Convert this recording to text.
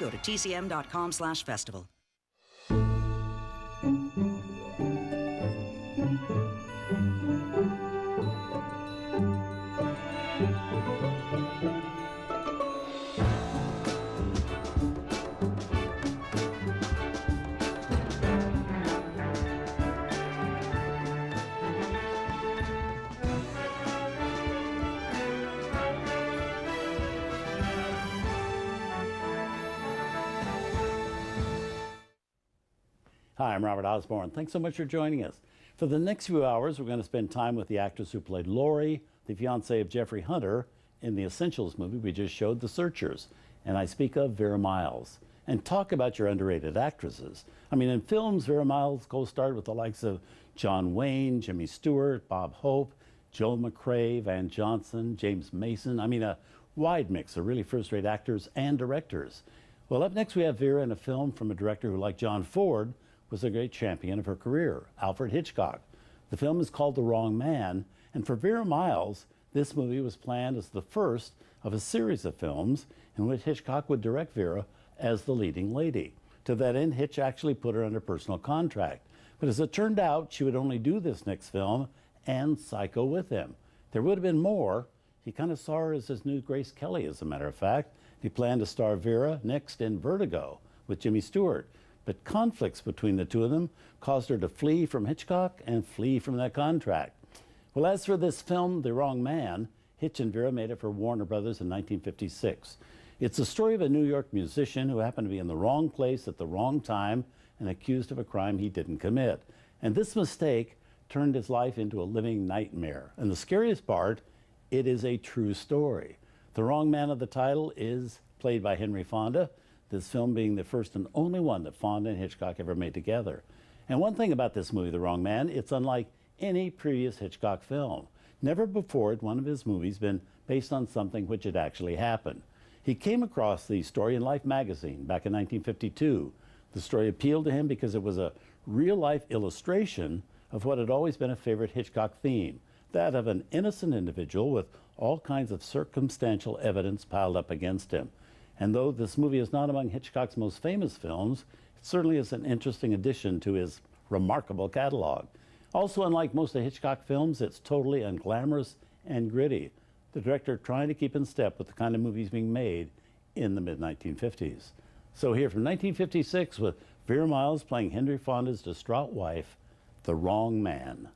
Go to tcm.com/festival. Hi, I'm Robert Osborne. Thanks so much for joining us. For the next few hours, we're going to spend time with the actress who played Lori, the fiancée of Jeffrey Hunter, in the Essentials movie we just showed, The Searchers. And I speak of Vera Miles. And talk about your underrated actresses. I mean, in films, Vera Miles co-starred with the likes of John Wayne, Jimmy Stewart, Bob Hope, Joel McCrea, Van Johnson, James Mason. I mean, a wide mix of really first-rate actors and directors. Well, up next we have Vera in a film from a director who, like John Ford, was a great champion of her career, Alfred Hitchcock. The film is called The Wrong Man, and for Vera Miles, this movie was planned as the first of a series of films in which Hitchcock would direct Vera as the leading lady. To that end, Hitch actually put her under personal contract. But as it turned out, she would only do this next film and Psycho with him. There would have been more. He kind of saw her as his new Grace Kelly, as a matter of fact. He planned to star Vera next in Vertigo with Jimmy Stewart. But conflicts between the two of them caused her to flee from Hitchcock and flee from that contract. Well, as for this film, The Wrong Man, Hitch and Vera made it for Warner Brothers in 1956. It's the story of a New York musician who happened to be in the wrong place at the wrong time and accused of a crime he didn't commit. And this mistake turned his life into a living nightmare. And the scariest part, it is a true story. The Wrong Man of the title is played by Henry Fonda, this film being the first and only one that Fonda and Hitchcock ever made together. And one thing about this movie, The Wrong Man, it's unlike any previous Hitchcock film. Never before had one of his movies been based on something which had actually happened. He came across the story in Life magazine back in 1952. The story appealed to him because it was a real-life illustration of what had always been a favorite Hitchcock theme, that of an innocent individual with all kinds of circumstantial evidence piled up against him. And though this movie is not among Hitchcock's most famous films, it certainly is an interesting addition to his remarkable catalog. Also, unlike most of Hitchcock films, it's totally unglamorous and gritty, the director trying to keep in step with the kind of movies being made in the mid-1950s. So here from 1956 with Vera Miles playing Henry Fonda's distraught wife, The Wrong Man.